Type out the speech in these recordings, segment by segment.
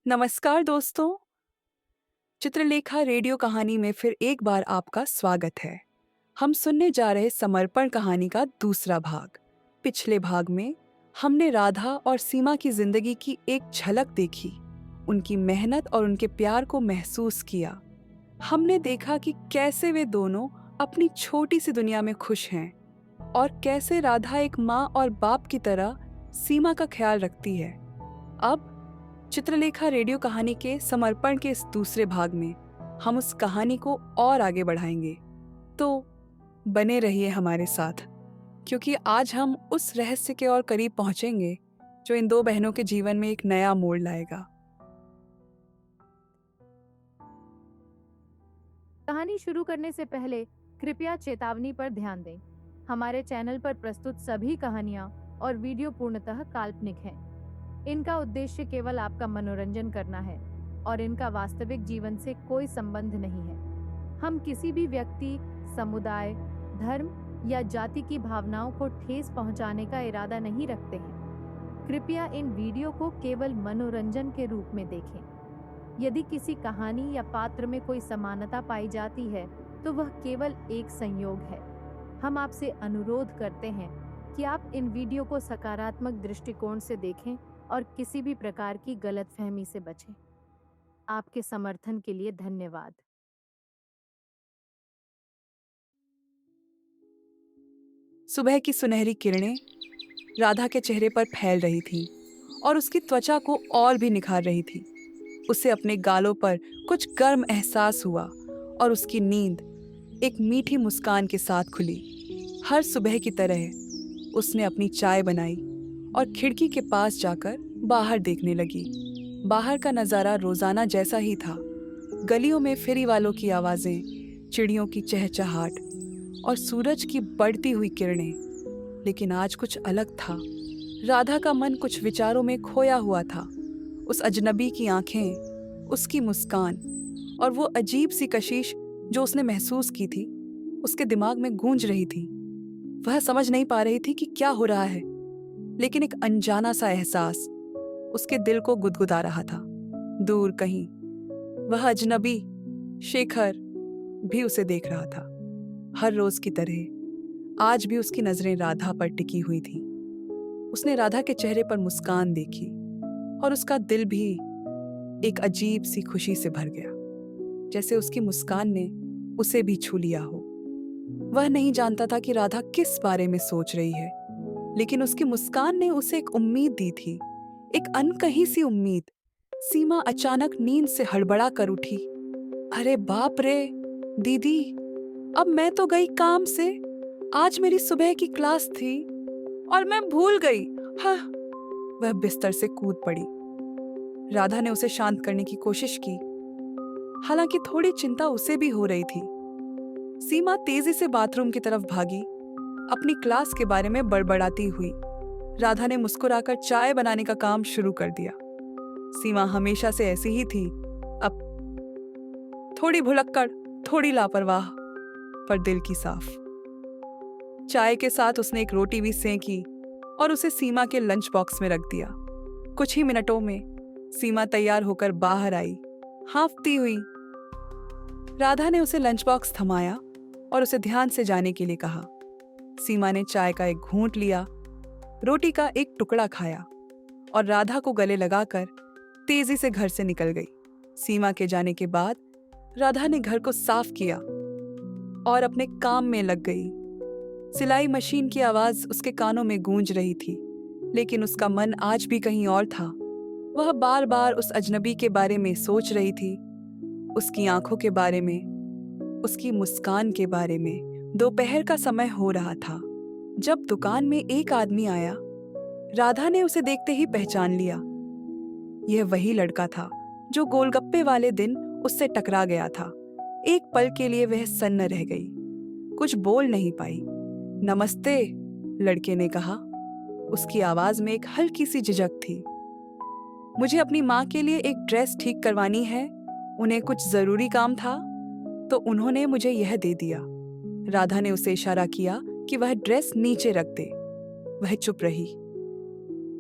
नमस्कार दोस्तों। चित्रलेखा रेडियो कहानी में फिर एक बार आपका स्वागत है। हम सुनने जा रहे समर्पण कहानी का दूसरा भाग। पिछले भाग में हमने राधा और सीमा की जिंदगी की एक झलक देखी, उनकी मेहनत और उनके प्यार को महसूस किया। हमने देखा कि कैसे वे दोनों अपनी छोटी सी दुनिया में खुश हैं और कैसे राधा एक माँ और बाप की तरह सीमा का ख्याल रखती है। अब चित्रलेखा रेडियो कहानी के समर्पण के इस दूसरे भाग में हम उस कहानी को और आगे बढ़ाएंगे। तो बने रहिए हमारे साथ, क्योंकि आज हम उस रहस्य के और करीब पहुंचेंगे जो इन दो बहनों के जीवन में एक नया मोड़ लाएगा। कहानी शुरू करने से पहले कृपया चेतावनी पर ध्यान दें। हमारे चैनल पर प्रस्तुत सभी कहानियाँ और वीडियो पूर्णतः काल्पनिक हैं। इनका उद्देश्य केवल आपका मनोरंजन करना है और इनका वास्तविक जीवन से कोई संबंध नहीं है। हम किसी भी व्यक्ति, समुदाय, धर्म या जाति की भावनाओं को ठेस पहुंचाने का इरादा नहीं रखते हैं। कृपया इन वीडियो को केवल मनोरंजन के रूप में देखें। यदि किसी कहानी या पात्र में कोई समानता पाई जाती है तो वह केवल एक संयोग है। हम आपसे अनुरोध करते हैं कि आप इन वीडियो को सकारात्मक दृष्टिकोण से देखें और किसी भी प्रकार की गलतफहमी से बचें। आपके समर्थन के लिए धन्यवाद। सुबह की सुनहरी किरणें राधा के चेहरे पर फैल रही थीं और उसकी त्वचा को और भी निखार रही थी। उसे अपने गालों पर कुछ गर्म एहसास हुआ और उसकी नींद एक मीठी मुस्कान के साथ खुली। हर सुबह की तरह उसने अपनी चाय बनाई और खिड़की के पास जाकर बाहर देखने लगी। बाहर का नज़ारा रोजाना जैसा ही था। गलियों में फेरी वालों की आवाजें, चिड़ियों की चहचहाट और सूरज की बढ़ती हुई किरणें। लेकिन आज कुछ अलग था। राधा का मन कुछ विचारों में खोया हुआ था। उस अजनबी की आंखें, उसकी मुस्कान और वो अजीब सी कशिश जो उसने महसूस की थी, उसके दिमाग में गूंज रही थी। वह समझ नहीं पा रही थी कि क्या हो रहा है, लेकिन एक अनजाना सा एहसास उसके दिल को गुदगुदा रहा था। दूर कहीं वह अजनबी शेखर भी उसे देख रहा था। हर रोज की तरह आज भी उसकी नजरें राधा पर टिकी हुई थी। उसने राधा के चेहरे पर मुस्कान देखी और उसका दिल भी एक अजीब सी खुशी से भर गया, जैसे उसकी मुस्कान ने उसे भी छू लिया हो। वह नहीं जानता था कि राधा किस बारे में सोच रही है, लेकिन उसकी मुस्कान ने उसे एक उम्मीद दी थी, एक अनकही सी उम्मीद। सीमा अचानक नींद से हड़बड़ा कर उठी। अरे बाप रे दीदी, अब मैं तो गई काम से। आज मेरी सुबह की क्लास थी और मैं भूल गई। हाँ। वह बिस्तर से कूद पड़ी। राधा ने उसे शांत करने की कोशिश की, हालांकि थोड़ी चिंता उसे भी हो रही थी। सीमा तेजी से बाथरूम की तरफ भागी, अपनी क्लास के बारे में बड़बड़ाती हुई। राधा ने मुस्कुराकर चाय बनाने का काम शुरू कर दिया। सीमा हमेशा से ऐसी ही थी, अब थोड़ी भुलक्कड़, थोड़ी लापरवाह, पर दिल की साफ। चाय के साथ उसने एक रोटी भी सेंकी और उसे सीमा के लंच बॉक्स में रख दिया। कुछ ही मिनटों में सीमा तैयार होकर बाहर आई, हांफती हुई। राधा ने उसे लंच बॉक्स थमाया और उसे ध्यान से जाने के लिए कहा। सीमा ने चाय का एक घूंट लिया, रोटी का एक टुकड़ा खाया और राधा को गले लगाकर तेजी से घर से निकल गई। सीमा के जाने के बाद राधा ने घर को साफ किया और अपने काम में लग गई। सिलाई मशीन की आवाज उसके कानों में गूंज रही थी, लेकिन उसका मन आज भी कहीं और था। वह बार बार उस अजनबी के बारे में सोच रही थी, उसकी आंखों के बारे में, उसकी मुस्कान के बारे में। दोपहर का समय हो रहा था जब दुकान में एक आदमी आया। राधा ने उसे देखते ही पहचान लिया। यह वही लड़का था जो गोलगप्पे वाले दिन उससे टकरा गया था। एक पल के लिए वह सन्न रह गई, कुछ बोल नहीं पाई। नमस्ते, लड़के ने कहा। उसकी आवाज में एक हल्की सी झिझक थी। मुझे अपनी माँ के लिए एक ड्रेस ठीक करवानी है, उन्हें कुछ जरूरी काम था, तो उन्होंने मुझे यह दे दिया। राधा ने उसे इशारा किया कि वह ड्रेस नीचे रख दे। वह चुप रही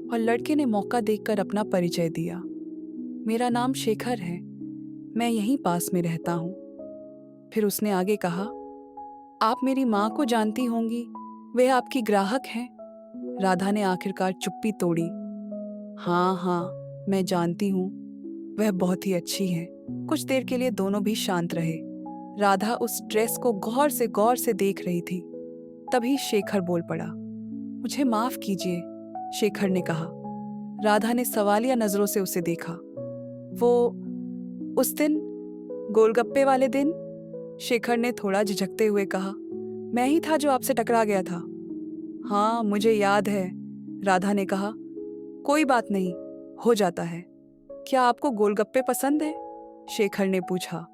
और लड़के ने मौका देखकर अपना परिचय दिया। मेरा नाम शेखर है, मैं यहीं पास में रहता हूँ। फिर उसने आगे कहा, आप मेरी माँ को जानती होंगी, वे आपकी ग्राहक हैं। राधा ने आखिरकार चुप्पी तोड़ी। हाँ हाँ, मैं जानती हूँ, वह बहुत ही अच्छी है। कुछ देर के लिए दोनों भी शांत रहे। राधा उस ड्रेस को गौर से देख रही थी। तभी शेखर बोल पड़ा। मुझे माफ कीजिए, शेखर ने कहा। राधा ने सवालिया नजरों से उसे देखा। वो उस दिन, गोलगप्पे वाले दिन, शेखर ने थोड़ा झिझकते हुए कहा। मैं ही था जो आपसे टकरा गया था। हाँ, मुझे याद है, राधा ने कहा। कोई बात नहीं, हो जाता है। क्या आपको गोलगप्पे पसंद है? शेखर ने पूछा।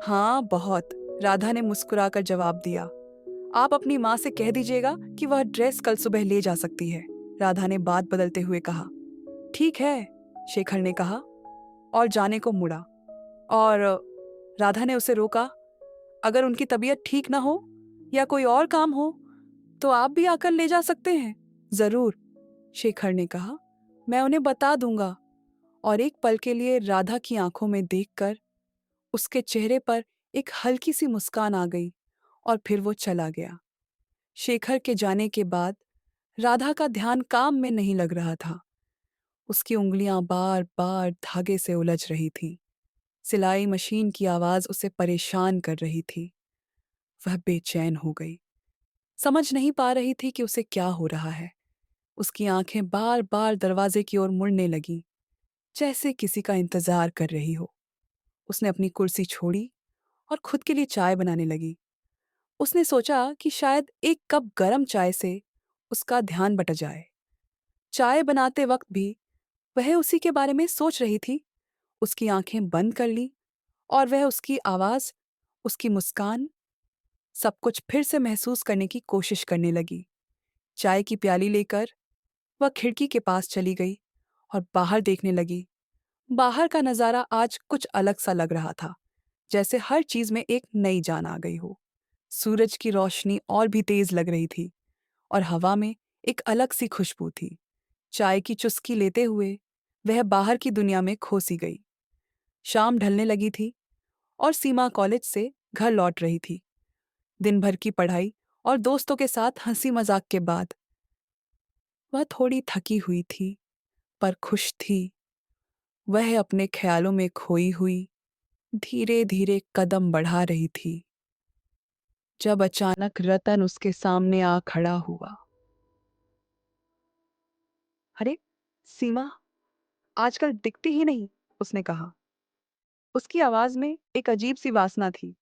हाँ, बहुत, राधा ने मुस्कुराकर जवाब दिया। आप अपनी माँ से कह दीजिएगा कि वह ड्रेस कल सुबह ले जा सकती है, राधा ने बात बदलते हुए कहा। ठीक है, शेखर ने कहा और जाने को मुड़ा। और राधा ने उसे रोका। अगर उनकी तबीयत ठीक ना हो या कोई और काम हो तो आप भी आकर ले जा सकते हैं। जरूर, शेखर ने कहा, मैं उन्हें बता दूंगा। और एक पल के लिए राधा की आंखों में देखकर उसके चेहरे पर एक हल्की सी मुस्कान आ गई और फिर वो चला गया। शेखर के जाने के बाद राधा का ध्यान काम में नहीं लग रहा था। उसकी उंगलियां बार बार धागे से उलझ रही थीं। सिलाई मशीन की आवाज उसे परेशान कर रही थी। वह बेचैन हो गई, समझ नहीं पा रही थी कि उसे क्या हो रहा है। उसकी आंखें बार बार दरवाजे की ओर मुड़ने लगीं, जैसे किसी का इंतजार कर रही हो। उसने अपनी कुर्सी छोड़ी और खुद के लिए चाय बनाने लगी। उसने सोचा कि शायद एक कप गर्म चाय से उसका ध्यान बट जाए। चाय बनाते वक्त भी वह उसी के बारे में सोच रही थी। उसकी आंखें बंद कर ली और वह उसकी आवाज, उसकी मुस्कान, सब कुछ फिर से महसूस करने की कोशिश करने लगी। चाय की प्याली लेकर वह खिड़की के पास चली गई और बाहर देखने लगी। बाहर का नजारा आज कुछ अलग सा लग रहा था, जैसे हर चीज में एक नई जान आ गई हो। सूरज की रोशनी और भी तेज लग रही थी और हवा में एक अलग सी खुशबू थी। चाय की चुस्की लेते हुए वह बाहर की दुनिया में खो सी गई। शाम ढलने लगी थी और सीमा कॉलेज से घर लौट रही थी। दिन भर की पढ़ाई और दोस्तों के साथ हंसी मजाक के बाद वह थोड़ी थकी हुई थी, पर खुश थी। वह अपने ख्यालों में खोई हुई धीरे धीरे कदम बढ़ा रही थी, जब अचानक रतन उसके सामने आ खड़ा हुआ। अरे सीमा, आजकल दिखती ही नहीं, उसने कहा। उसकी आवाज में एक अजीब सी वासना थी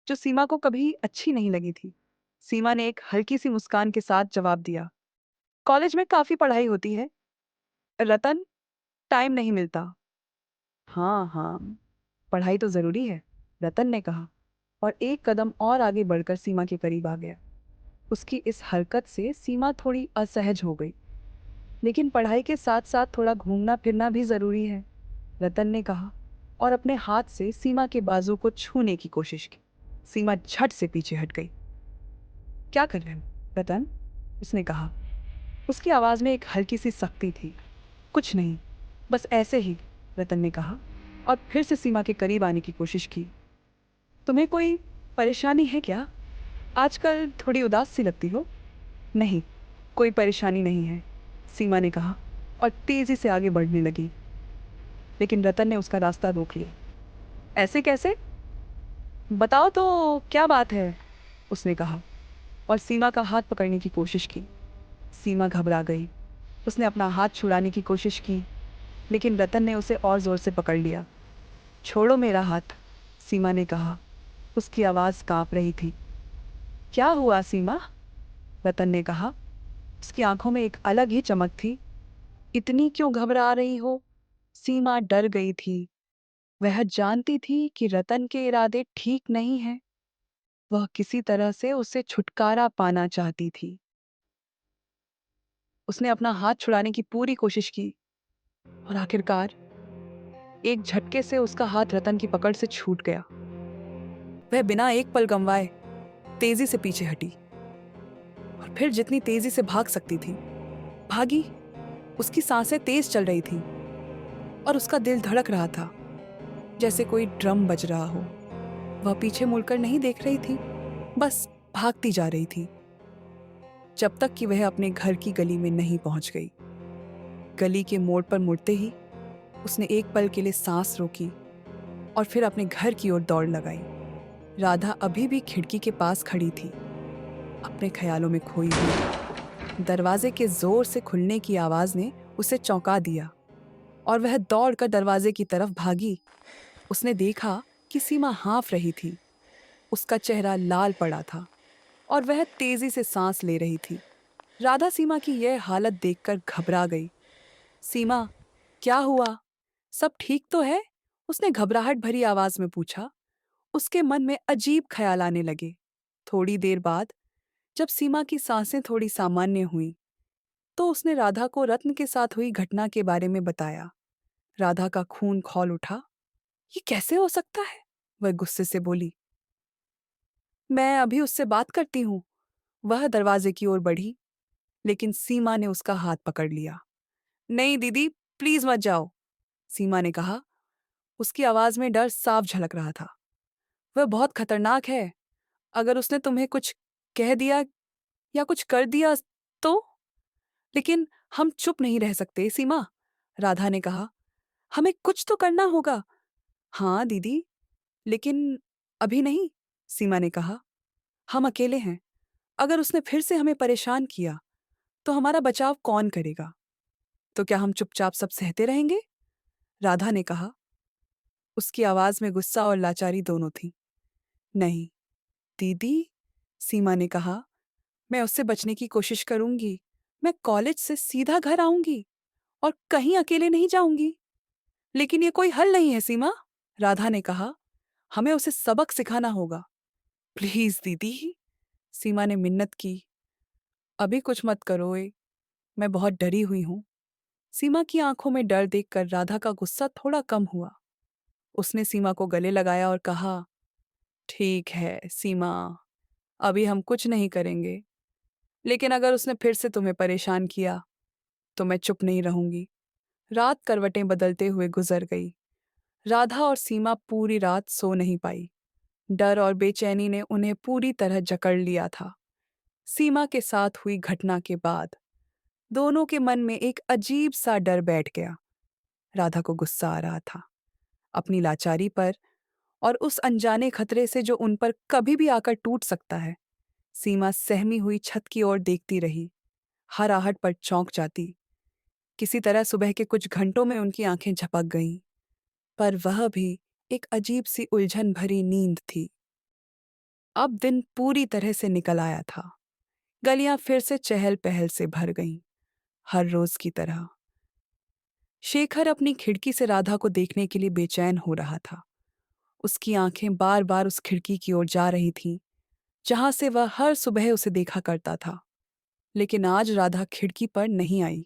जो सीमा को कभी अच्छी नहीं लगी थी। सीमा ने एक हल्की सी मुस्कान के साथ जवाब दिया, कॉलेज में काफी पढ़ाई होती है रतन, टाइम नहीं मिलता। हाँ हाँ, पढ़ाई तो जरूरी है, रतन ने कहा और एक कदम और आगे बढ़कर सीमा के करीब आ गया। उसकी इस हरकत से सीमा थोड़ी असहज हो गई। लेकिन पढ़ाई के साथ साथ थोड़ा घूमना फिरना भी जरूरी है, रतन ने कहा और अपने हाथ से सीमा के बाजू को छूने की कोशिश की। सीमा झट से पीछे हट गई। क्या कर रहे हो रतन, उसने कहा। उसकी आवाज में एक हल्की सी सख्ती थी। कुछ नहीं, बस ऐसे ही, रतन ने कहा और फिर से सीमा के करीब आने की कोशिश की। तुम्हें कोई परेशानी है क्या? आजकल थोड़ी उदास सी लगती हो। नहीं, कोई परेशानी नहीं है, सीमा ने कहा और तेजी से आगे बढ़ने लगी। लेकिन रतन ने उसका रास्ता रोक लिया। ऐसे कैसे? बताओ तो, क्या बात है, उसने कहा और सीमा का हाथ पकड़ने की कोशिश की। सीमा घबरा गई। उसने अपना हाथ छुड़ाने की कोशिश की, लेकिन रतन ने उसे और जोर से पकड़ लिया। छोड़ो मेरा हाथ, सीमा ने कहा। उसकी आवाज़ कांप रही थी। क्या हुआ सीमा, रतन ने कहा। उसकी आंखों में एक अलग ही चमक थी। इतनी क्यों घबरा रही हो? सीमा डर गई थी। वह जानती थी कि रतन के इरादे ठीक नहीं हैं। वह किसी तरह से उसे छुटकारा पाना चाहती थी। उसने अपना हाथ छुड़ाने की पूरी कोशिश की और आखिरकार एक झटके से उसका हाथ रतन की पकड़ से छूट गया। वह बिना एक पल गंवाए तेजी से पीछे हटी और फिर जितनी तेजी से भाग सकती थी भागी। उसकी सांसें तेज चल रही थी। और उसका दिल धड़क रहा था, जैसे कोई ड्रम बज रहा हो। वह पीछे मुड़कर नहीं देख रही थी, बस भागती जा रही थी, जब तक कि वह अपने घर की गली में नहीं पहुंच गई। गली के मोड़ पर मुड़ते ही उसने एक पल के लिए सांस रोकी और फिर अपने घर की ओर दौड़ लगाई। राधा अभी भी खिड़की के पास खड़ी थी, अपने ख्यालों में खोई हुई। दरवाजे के जोर से खुलने की आवाज ने उसे चौंका दिया और वह दौड़कर दरवाजे की तरफ भागी। उसने देखा कि सीमा हाँफ रही थी। उसका चेहरा लाल पड़ा था और वह तेजी से सांस ले रही थी। राधा सीमा की यह हालत देखकर घबरा गई। सीमा, क्या हुआ? सब ठीक तो है? उसने घबराहट भरी आवाज में पूछा। उसके मन में अजीब ख्याल आने लगे। थोड़ी देर बाद जब सीमा की सांसें थोड़ी सामान्य हुई, तो उसने राधा को रत्न के साथ हुई घटना के बारे में बताया। राधा का खून खौल उठा। ये कैसे हो सकता है? वह गुस्से से बोली। मैं अभी उससे बात करती हूँ। वह दरवाजे की ओर बढ़ी, लेकिन सीमा ने उसका हाथ पकड़ लिया। नहीं दीदी, प्लीज मत जाओ, सीमा ने कहा। उसकी आवाज में डर साफ झलक रहा था। वह बहुत खतरनाक है। अगर उसने तुम्हें कुछ कह दिया या कुछ कर दिया तो? लेकिन हम चुप नहीं रह सकते सीमा, राधा ने कहा। हमें कुछ तो करना होगा। हाँ दीदी, लेकिन अभी नहीं, सीमा ने कहा। हम अकेले हैं। अगर उसने फिर से हमें परेशान किया तो हमारा बचाव कौन करेगा? तो क्या हम चुपचाप सब सहते रहेंगे? राधा ने कहा। उसकी आवाज में गुस्सा और लाचारी दोनों थी। नहीं दीदी, सीमा ने कहा, मैं उससे बचने की कोशिश करूंगी। मैं कॉलेज से सीधा घर आऊंगी और कहीं अकेले नहीं जाऊंगी। लेकिन ये कोई हल नहीं है सीमा, राधा ने कहा। हमें उसे सबक सिखाना होगा। प्लीज दीदी, सीमा ने मिन्नत की। अभी कुछ मत करो मैं बहुत डरी हुई हूं। सीमा की आंखों में डर देखकर राधा का गुस्सा थोड़ा कम हुआ। उसने सीमा को गले लगाया और कहा, ठीक है सीमा, अभी हम कुछ नहीं करेंगे। लेकिन अगर उसने फिर से तुम्हें परेशान किया तो मैं चुप नहीं रहूंगी। रात करवटें बदलते हुए गुजर गई। राधा और सीमा पूरी रात सो नहीं पाई। डर और बेचैनी ने उन्हें पूरी तरह जकड़ लिया था। सीमा के साथ हुई घटना के बाद दोनों के मन में एक अजीब सा डर बैठ गया। राधा को गुस्सा आ रहा था, अपनी लाचारी पर और उस अनजाने खतरे से जो उन पर कभी भी आकर टूट सकता है। सीमा सहमी हुई छत की ओर देखती रही, हर आहट पर चौंक जाती। किसी तरह सुबह के कुछ घंटों में उनकी आंखें झपक गईं, पर वह भी एक अजीब सी उलझन भरी नींद थी। अब दिन पूरी तरह से निकल आया था। गलियां फिर से चहल पहल से भर गईं, हर रोज की तरह। शेखर अपनी खिड़की से राधा को देखने के लिए बेचैन हो रहा था। उसकी आंखें बार बार उस खिड़की की ओर जा रही थीं, जहां से वह हर सुबह उसे देखा करता था। लेकिन आज राधा खिड़की पर नहीं आई।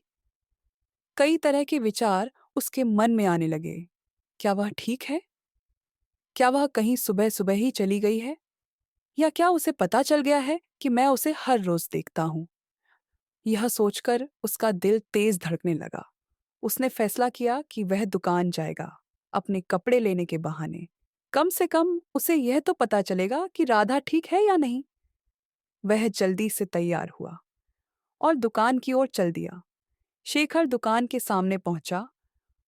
कई तरह के विचार उसके मन में आने लगे। क्या वह ठीक है? क्या वह कहीं सुबह सुबह ही चली गई है? या क्या उसे पता चल गया है कि मैं उसे हर रोज देखता हूं? यह सोचकर उसका दिल तेज धड़कने लगा। उसने फैसला किया कि वह दुकान जाएगा, अपने कपड़े लेने के बहाने। कम से कम उसे यह तो पता चलेगा कि राधा ठीक है या नहीं। वह जल्दी से तैयार हुआ और दुकान की ओर चल दिया। शेखर दुकान के सामने पहुंचा।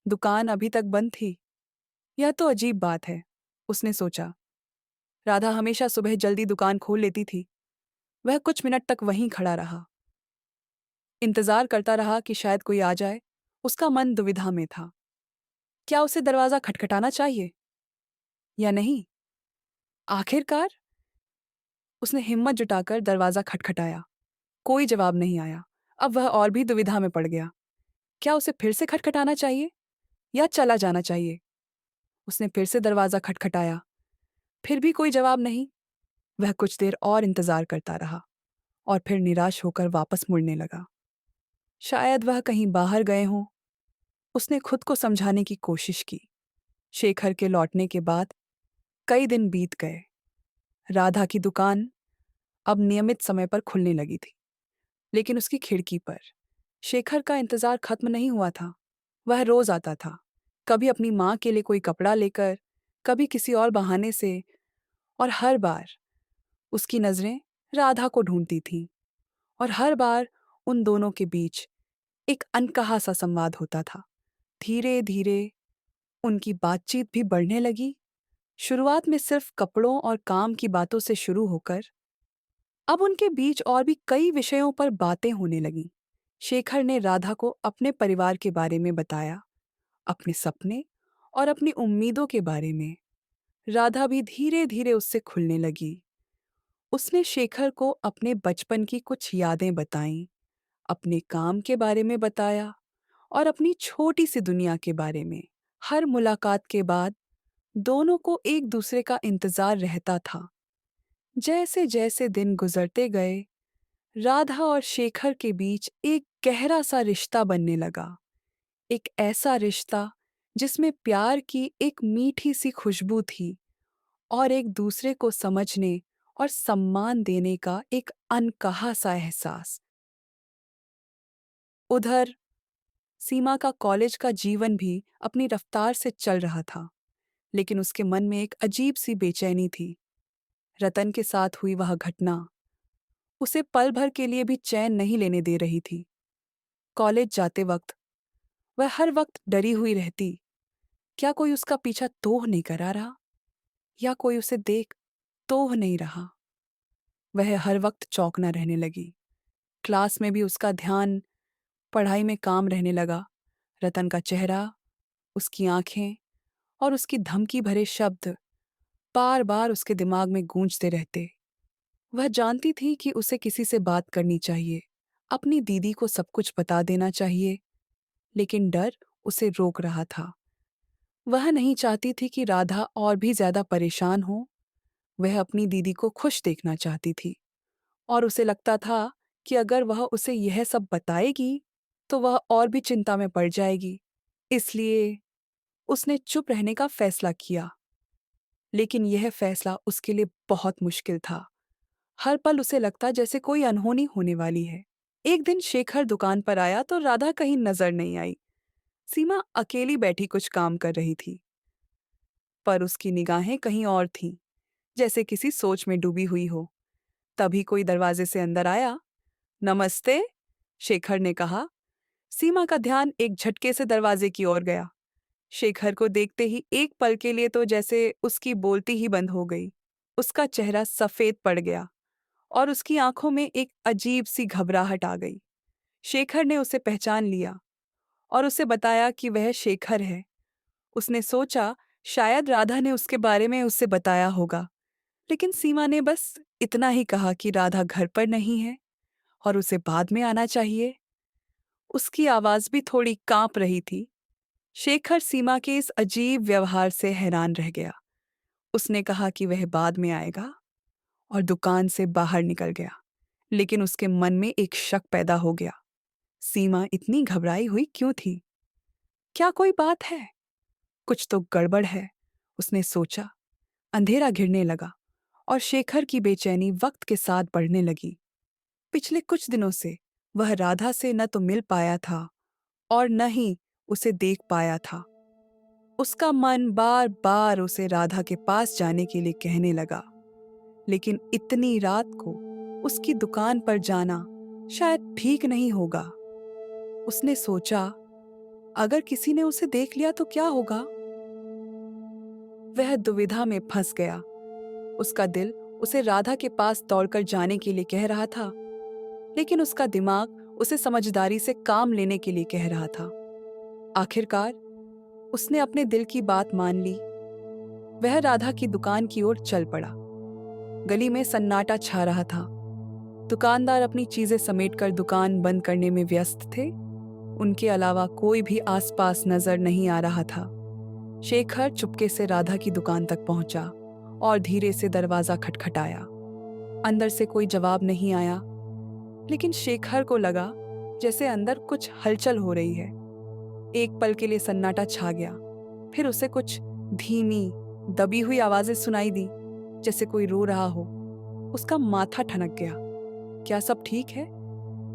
दुकान अभी तक बंद थी। यह तो अजीब बात है, उसने सोचा। राधा हमेशा सुबह जल्दी दुकान खोल लेती थी। वह कुछ मिनट तक वहीं खड़ा रहा, इंतजार करता रहा कि शायद कोई आ जाए। उसका मन दुविधा में था। क्या उसे दरवाजा खटखटाना चाहिए या नहीं? आखिरकार उसने हिम्मत जुटाकर दरवाजा खटखटाया। कोई जवाब नहीं आया। अब वह और भी दुविधा में पड़ गया। क्या उसे फिर से खटखटाना चाहिए या चला जाना चाहिए? उसने फिर से दरवाजा खटखटाया। फिर भी कोई जवाब नहीं। वह कुछ देर और इंतजार करता रहा और फिर निराश होकर वापस मुड़ने लगा। शायद वह कहीं बाहर गए हों। उसने खुद को समझाने की कोशिश की। शेखर के लौटने के बाद कई दिन बीत गए। राधा की दुकान अब नियमित समय पर खुलने लगी थी, लेकिन उसकी खिड़की पर शेखर का इंतजार खत्म नहीं हुआ था। वह रोज आता था, कभी अपनी माँ के लिए कोई कपड़ा लेकर, कभी किसी और बहाने से, और हर बार उसकी नजरें राधा को ढूंढती थीं। और हर बार उन दोनों के बीच एक अनकहा सा संवाद होता था। धीरे धीरे उनकी बातचीत भी बढ़ने लगी। शुरुआत में सिर्फ कपड़ों और काम की बातों से शुरू होकर अब उनके बीच और भी कई विषयों पर बातें होने लगीं। शेखर ने राधा को अपने परिवार के बारे में बताया, अपने सपने और अपनी उम्मीदों के बारे में। राधा भी धीरे धीरे उससे खुलने लगी। उसने शेखर को अपने बचपन की कुछ यादें बताईं, अपने काम के बारे में बताया और अपनी छोटी सी दुनिया के बारे में। हर मुलाकात के बाद दोनों को एक दूसरे का इंतजार रहता था। जैसे जैसे दिन गुजरते गए, राधा और शेखर के बीच एक गहरा सा रिश्ता बनने लगा। एक ऐसा रिश्ता जिसमें प्यार की एक मीठी सी खुशबू थी और एक दूसरे को समझने और सम्मान देने का एक अनकहा सा एहसास। उधर सीमा का कॉलेज का जीवन भी अपनी रफ्तार से चल रहा था, लेकिन उसके मन में एक अजीब सी बेचैनी थी। रतन के साथ हुई वह घटना उसे पल भर के लिए भी चैन नहीं लेने दे रही थी। कॉलेज जाते वक्त वह हर वक्त डरी हुई रहती, क्या कोई उसका पीछा तोह नहीं करा रहा, या कोई उसे देख तोह नहीं रहा। वह हर वक्त चौंकना रहने लगी। क्लास में भी उसका ध्यान पढ़ाई में काम रहने लगा। रतन का चेहरा, उसकी आंखें और उसकी धमकी भरे शब्द बार बार उसके दिमाग में गूंजते रहते। वह जानती थी कि उसे किसी से बात करनी चाहिए, अपनी दीदी को सब कुछ बता देना चाहिए, लेकिन डर उसे रोक रहा था। वह नहीं चाहती थी कि राधा और भी ज्यादा परेशान हो। वह अपनी दीदी को खुश देखना चाहती थी और उसे लगता था कि अगर वह उसे यह सब बताएगी तो वह और भी चिंता में पड़ जाएगी। इसलिए उसने चुप रहने का फैसला किया, लेकिन यह फैसला उसके लिए बहुत मुश्किल था। हर पल उसे लगता जैसे कोई अनहोनी होने वाली है। एक दिन शेखर दुकान पर आया तो राधा कहीं नजर नहीं आई। सीमा अकेली बैठी कुछ काम कर रही थी, पर उसकी निगाहें कहीं और थीं, जैसे किसी सोच में डूबी हुई हो। तभी कोई दरवाजे से अंदर आया। नमस्ते, शेखर ने कहा। सीमा का ध्यान एक झटके से दरवाजे की ओर गया। शेखर को देखते ही एक पल के लिए तो जैसे उसकी बोलती ही बंद हो गई। उसका चेहरा सफेद पड़ गया और उसकी आंखों में एक अजीब सी घबराहट आ गई। शेखर ने उसे पहचान लिया और उसे बताया कि वह शेखर है। उसने सोचा शायद राधा ने उसके बारे में उससे बताया होगा, लेकिन सीमा ने बस इतना ही कहा कि राधा घर पर नहीं है और उसे बाद में आना चाहिए। उसकी आवाज भी थोड़ी कांप रही थी। शेखर सीमा के इस अजीब व्यवहार से हैरान रह गया। उसने कहा कि वह बाद में आएगा और दुकान से बाहर निकल गया। लेकिन उसके मन में एक शक पैदा हो गया। सीमा इतनी घबराई हुई क्यों थी? क्या कोई बात है? कुछ तो गड़बड़ है, उसने सोचा। अंधेरा घिरने लगा और शेखर की बेचैनी वक्त के साथ बढ़ने लगी। पिछले कुछ दिनों से वह राधा से न तो मिल पाया था और न ही उसे देख पाया था। उसका मन बार बार उसे राधा के पास जाने के लिए कहने लगा, लेकिन इतनी रात को उसकी दुकान पर जाना शायद ठीक नहीं होगा। उसने सोचा, अगर किसी ने उसे देख लिया तो क्या होगा? वह दुविधा में फंस गया। उसका दिल उसे राधा के पास दौड़कर जाने के लिए कह रहा था, लेकिन उसका दिमाग उसे समझदारी से काम लेने के लिए कह रहा था। आखिरकार उसने अपने दिल की बात मान ली। वह राधा की दुकान की ओर चल पड़ा। गली में सन्नाटा छा रहा था। दुकानदार अपनी चीजें समेटकर दुकान बंद करने में व्यस्त थे। उनके अलावा कोई भी आसपास नजर नहीं आ रहा था। शेखर चुपके से राधा की दुकान तक पहुंचा और धीरे से दरवाजा खटखटाया। अंदर से कोई जवाब नहीं आया, लेकिन शेखर को लगा जैसे अंदर कुछ हलचल हो रही है। एक पल के लिए सन्नाटा छा गया। फिर उसे कुछ धीमी, दबी हुई आवाजें सुनाई दी, जैसे कोई रो रहा हो। उसका माथा ठनक गया। क्या सब ठीक है?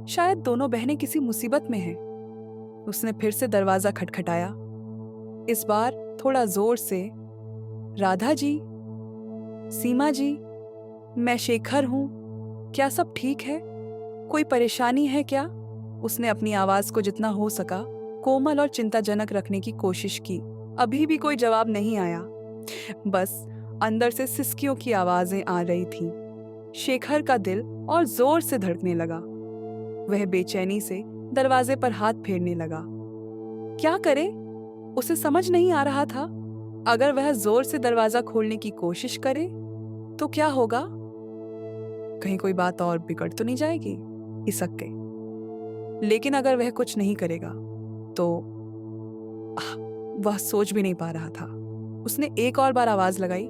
शायद दोनों बहनें किसी मुसीबत में हैं। उसने फिर से दरवाजा खटखटाया। इस बार थोड़ा जोर से, राधा जी, सीमा जी, मैं शेखर हूँ। क्या सब ठीक है? कोई परेशानी है क्या? उसने अपनी आवाज को जितना हो सका कोमल और चिंताजनक रखने की कोशिश की। अभी भी कोई जवाब नहीं आया। बस अंदर से सिसकियों की आवाजें आ रही थीं। शेखर का दिल और जोर से धड़कने लगा। वह बेचैनी से दरवाजे पर हाथ फेरने लगा। क्या करे? उसे समझ नहीं आ रहा था। अगर वह जोर से दरवाजा खोलने की कोशिश करे तो क्या होगा? कहीं कोई बात और बिगड़ तो नहीं जाएगी? हिसक के। लेकिन अगर वह कुछ नहीं करेगा तो वह सोच भी नहीं पा रहा था। उसने एक और बार आवाज लगाई,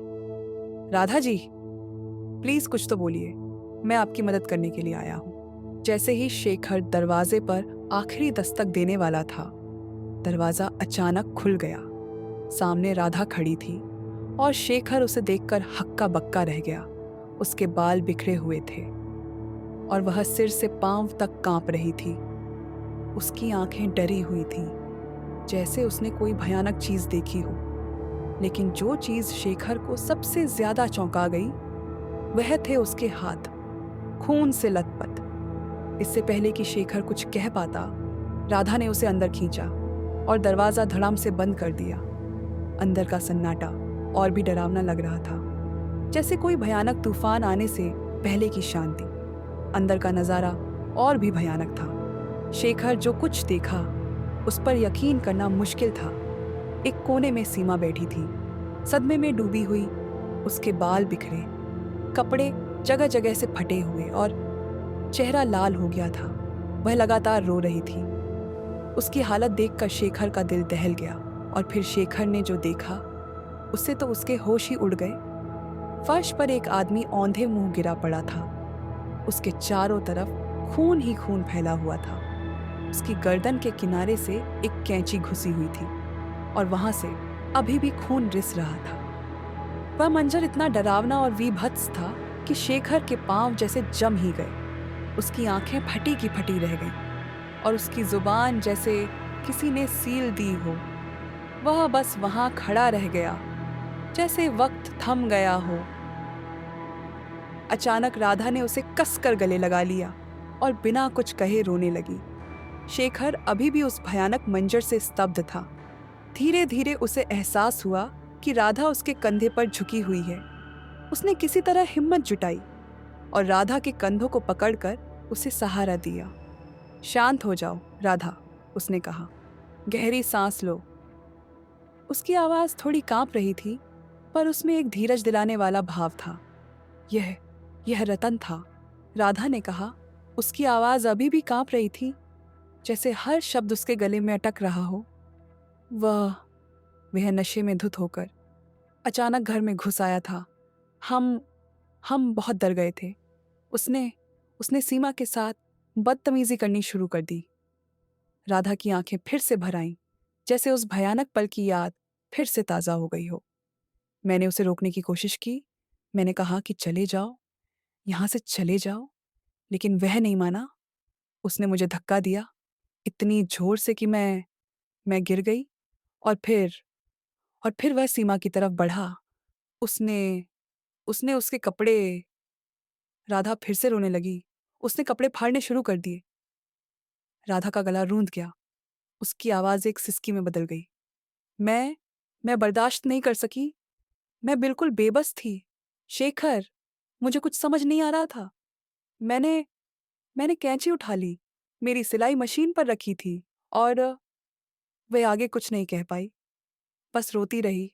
राधा जी, प्लीज कुछ तो बोलिए, मैं आपकी मदद करने के लिए आया हूं। जैसे ही शेखर दरवाजे पर आखिरी दस्तक देने वाला था, दरवाजा अचानक खुल गया। सामने राधा खड़ी थी और शेखर उसे देखकर हक्का बक्का रह गया। उसके बाल बिखरे हुए थे और वह सिर से पांव तक कांप रही थी। उसकी आंखें डरी हुई थीं, जैसे उसने कोई भयानक चीज देखी हो। लेकिन जो चीज शेखर को सबसे ज्यादा चौंका गई वह थे उसके हाथ, खून से लथपथ। इससे पहले कि शेखर कुछ कह पाता, राधा ने उसे अंदर खींचा और दरवाजा धड़ाम से बंद कर दिया। अंदर का सन्नाटा और भी डरावना लग रहा था, जैसे कोई भयानक तूफान आने से पहले की शांति। अंदर का नजारा और भी भयानक था। शेखर जो कुछ देखा उस पर यकीन करना मुश्किल था। एक कोने में सीमा बैठी थी, सदमे में डूबी हुई। उसके बाल बिखरे, कपड़े जगह जगह से फटे हुए और चेहरा लाल हो गया था। वह लगातार रो रही थी। उसकी हालत देखकर शेखर का दिल दहल गया। और फिर शेखर ने जो देखा उससे तो उसके होश ही उड़ गए। फर्श पर एक आदमी औंधे मुंह गिरा पड़ा था। उसके चारों तरफ खून ही खून फैला हुआ था। उसकी गर्दन के किनारे से एक कैंची घुसी हुई थी और वहां से अभी भी खून रिस रहा था। वह मंजर इतना डरावना और वीभत्स था कि शेखर के पांव जैसे जम ही गए। उसकी आंखें फटी की फटी रह गईं और उसकी जुबान जैसे किसी ने सील दी हो। वह बस वहां खड़ा रह गया, जैसे वक्त थम गया हो। अचानक राधा ने उसे कसकर गले लगा लिया और बिना कुछ कहे रोने लगी। शेखर अभी भी उस भयानक मंजर से स्तब्ध था। धीरे धीरे उसे एहसास हुआ कि राधा उसके कंधे पर झुकी हुई है। उसने किसी तरह हिम्मत जुटाई और राधा के कंधों को पकड़कर उसे सहारा दिया। शांत हो जाओ राधा, उसने कहा, गहरी सांस लो। उसकी आवाज थोड़ी कांप रही थी, पर उसमें एक धीरज दिलाने वाला भाव था। यह रतन था, राधा ने कहा। उसकी आवाज अभी भी कांप रही थी, जैसे हर शब्द उसके गले में अटक रहा हो। वह नशे में धुत होकर अचानक घर में घुस आया था। हम बहुत डर गए थे। उसने सीमा के साथ बदतमीजी करनी शुरू कर दी। राधा की आंखें फिर से भर आईं, जैसे उस भयानक पल की याद फिर से ताजा हो गई हो। मैंने उसे रोकने की कोशिश की। मैंने कहा कि चले जाओ, यहां से चले जाओ, लेकिन वह नहीं माना। उसने मुझे धक्का दिया इतनी जोर से कि मैं गिर गई। और फिर वह सीमा की तरफ बढ़ा। उसने उसने उसके कपड़े। राधा फिर से रोने लगी। उसने कपड़े फाड़ने शुरू कर दिए। राधा का गला रूंध गया। उसकी आवाज एक सिसकी में बदल गई। मैं बर्दाश्त नहीं कर सकी। मैं बिल्कुल बेबस थी। शेखर, मुझे कुछ समझ नहीं आ रहा था। मैंने मैंने कैंची उठा ली, मेरी सिलाई मशीन पर रखी थी और वह आगे कुछ नहीं कह पाई, बस रोती रही।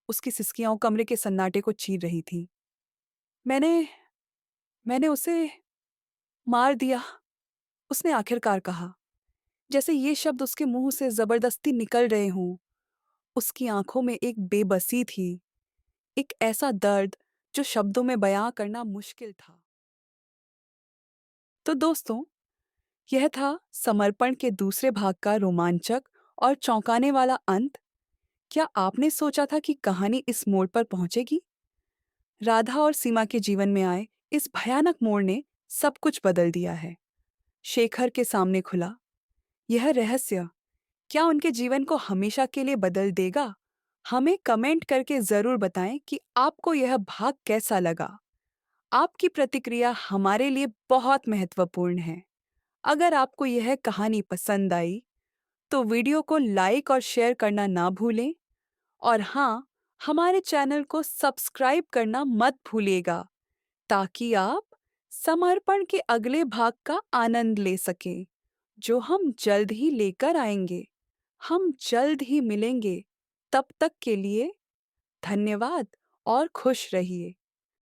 उसकी सिसकियां कमरे के सन्नाटे को चीर रही थीं। मैंने मैंने उसे मार दिया, उसने आखिरकार कहा, जैसे ये शब्द उसके मुंह से जबरदस्ती निकल रहे हों। उसकी आंखों में एक बेबसी थी, एक ऐसा दर्द जो शब्दों में बयां करना मुश्किल था। तो दोस्तों, यह था समर्पण के दूसरे भाग का रोमांचक और चौंकाने वाला अंत। क्या आपने सोचा था कि कहानी इस मोड़ पर पहुंचेगी? राधा और सीमा के जीवन में आए इस भयानक मोड़ ने सब कुछ बदल दिया है। शेखर के सामने खुला यह रहस्य क्या उनके जीवन को हमेशा के लिए बदल देगा? हमें कमेंट करके ज़रूर बताएं कि आपको यह भाग कैसा लगा। आपकी प्रतिक्रिया हमारे लिए बहुत महत्वपूर्ण है। अगर आपको यह कहानी पसंद आई, तो वीडियो को लाइक और शेयर करना ना भूलें। और हाँ, हमारे चैनल को सब्सक्राइब करना मत भूलिएगा, ताकि आप समर्पण के अगले भाग का आनंद ले सकें, जो हम जल्द ही लेकर आएंगे। हम जल्द ही मिलेंगे। तब तक के लिए धन्यवाद और खुश रहिए।